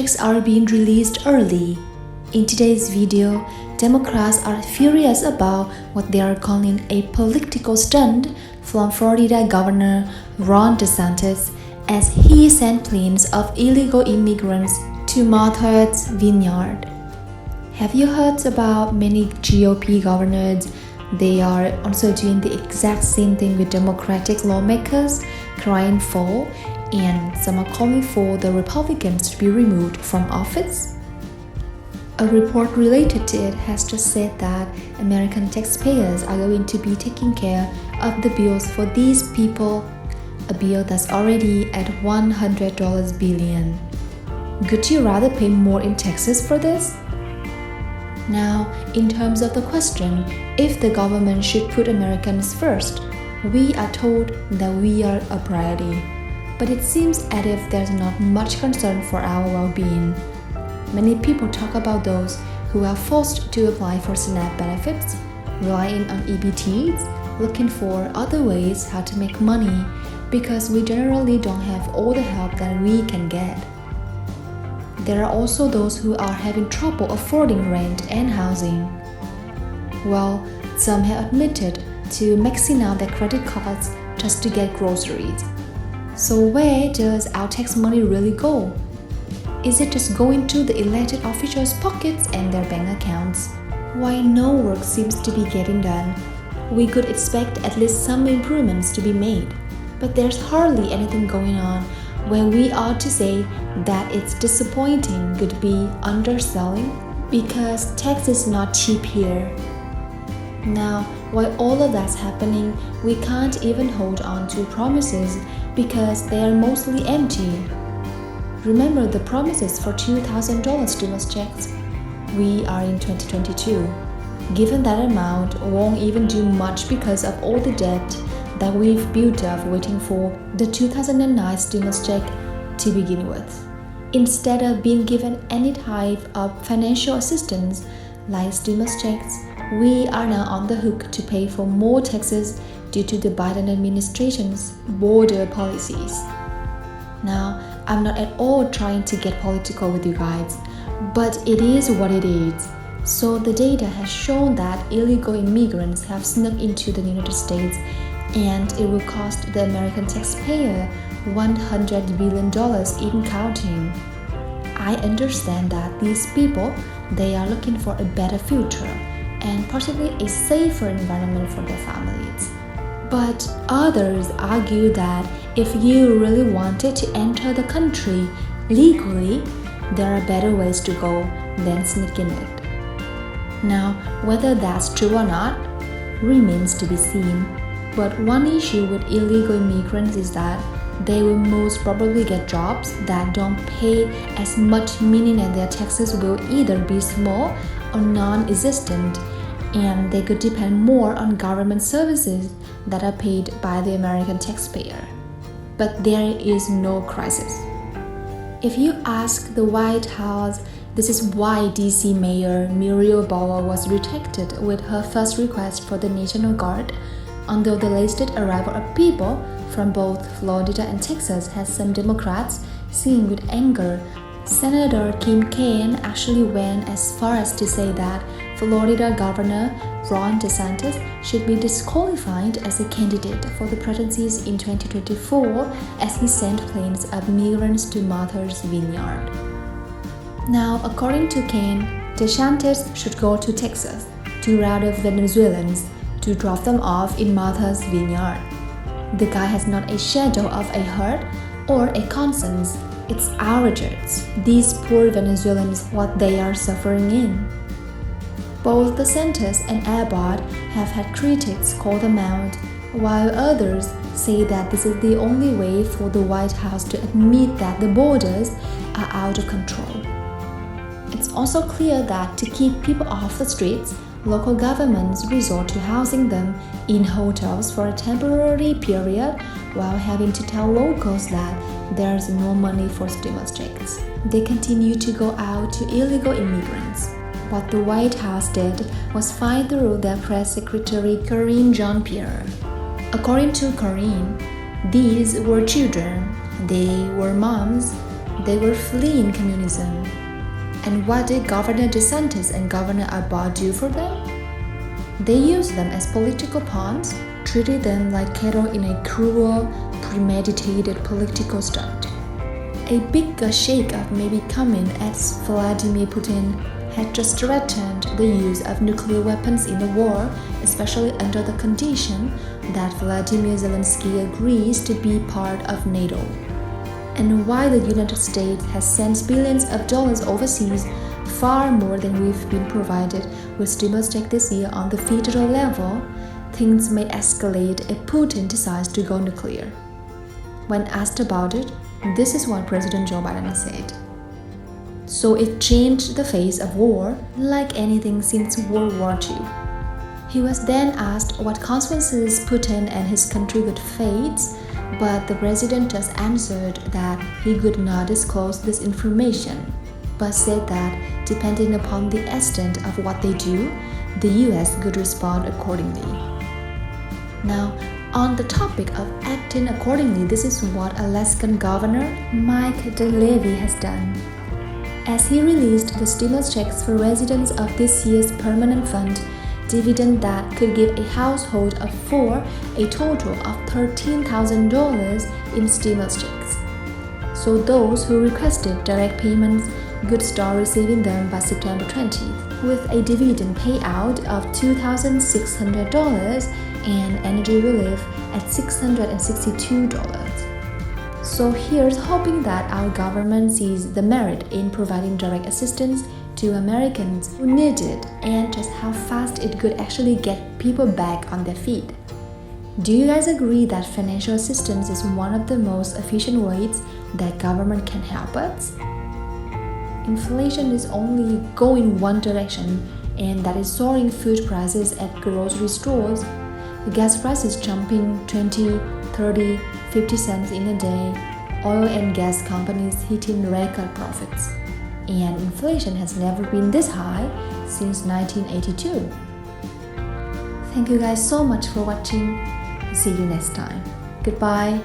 checks are being released early. In today's video, Democrats are furious about what they are calling a political stunt from Florida Governor Ron DeSantis as he sent planes of illegal immigrants to Martha's Vineyard. Have you heard about many GOP governors? They are also doing the exact same thing with Democratic lawmakers, crying for, and some are calling for the Republicans to be removed from office. A report related to it has just said that American taxpayers are going to be taking care of the bills for these people, a bill that's already at $100 billion. Would you rather pay more in taxes for this? Now, in terms of the question, if the government should put Americans first, we are told that we are a priority. But it seems as if there's not much concern for our well-being. Many people talk about those who are forced to apply for SNAP benefits, relying on EBTs, looking for other ways how to make money because we generally don't have all the help that we can get. There are also those who are having trouble affording rent and housing. Well, some have admitted to maxing out their credit cards just to get groceries. So where does our tax money really go? Is it just going to the elected officials' pockets and their bank accounts? Why no work seems to be getting done? We could expect at least some improvements to be made, but there's hardly anything going on where we ought to say that it's disappointing could be underselling because tax is not cheap here. Now, while all of that's happening, we can't even hold on to promises because they are mostly empty. Remember the promises for $2,000 stimulus checks? We are in 2022. Given that amount won't even do much because of all the debt that we've built up waiting for the 2009 stimulus check to begin with. Instead of being given any type of financial assistance like stimulus checks, we are now on the hook to pay for more taxes due to the Biden administration's border policies. Now, I'm not at all trying to get political with you guys, but it is what it is. So the data has shown that illegal immigrants have snuck into the United States and it will cost the American taxpayer $100 billion in counting. I understand that these people, they are looking for a better future and possibly a safer environment for their families. But others argue that if you really wanted to enter the country legally, there are better ways to go than sneaking it. Now, whether that's true or not remains to be seen. But one issue with illegal immigrants is that they will most probably get jobs that don't pay as much, meaning that their taxes will either be small or non-existent, and they could depend more on government services that are paid by the American taxpayer. But there is no crisis. If you ask the White House, this is why DC Mayor Muriel Bowser was rejected with her first request for the National Guard. Although the latest arrival of people from both Florida and Texas has some Democrats seeing with anger, Senator Kim Kaine actually went as far as to say that Florida Governor Ron DeSantis should be disqualified as a candidate for the presidency in 2024 as he sent planes of migrants to Martha's Vineyard. Now, according to Kaine, DeSantis should go to Texas to round up Venezuelans to drop them off in Martha's Vineyard. The guy has not a shadow of a heart or a conscience. It's outrageous, these poor Venezuelans, what they are suffering in. Both DeSantis and Abbott have had critics call them out, while others say that this is the only way for the White House to admit that the borders are out of control. It's also clear that to keep people off the streets, local governments resort to housing them in hotels for a temporary period while having to tell locals that there's no money for stimulus checks. They continue to go out to illegal immigrants. What the White House did was find through their press secretary Karine Jean-Pierre. According to Karine, these were children, they were moms, They were fleeing communism. And what did Governor DeSantis and Governor Abbott do for them? They used them as political pawns, treated them like cattle in a cruel, premeditated political stunt. A bigger shake-up may be coming as Vladimir Putin had just threatened the use of nuclear weapons in the war, especially under the condition that Vladimir Zelensky agrees to be part of NATO. And while the United States has sent billions of dollars overseas, far more than we've been provided with stimulus check this year on the federal level, things may escalate if Putin decides to go nuclear. When asked about it, this is what President Joe Biden said. So it changed the face of war like anything since World War II. He was then asked what consequences Putin and his country would face, but the president just answered that he could not disclose this information, but said that depending upon the extent of what they do, the US could respond accordingly. Now, on the topic of acting accordingly, this is what Alaskan Governor Mike DeLevy has done. As he released the stimulus checks for residents of this year's permanent fund, dividend that could give a household of 4 a total of $13,000 in stimulus checks. So those who requested direct payments could start receiving them by September 20th, with a dividend payout of $2,600 and energy relief at $662. So here's hoping that our government sees the merit in providing direct assistance to Americans who need it and just how fast it could actually get people back on their feet. Do you guys agree that financial assistance is one of the most efficient ways that government can help us? Inflation is only going one direction, and that is soaring food prices at grocery stores. The gas prices jumping 20, 30, 50 cents in a day, oil and gas companies hitting record profits. And inflation has never been this high since 1982. Thank you guys so much for watching. See you next time. Goodbye.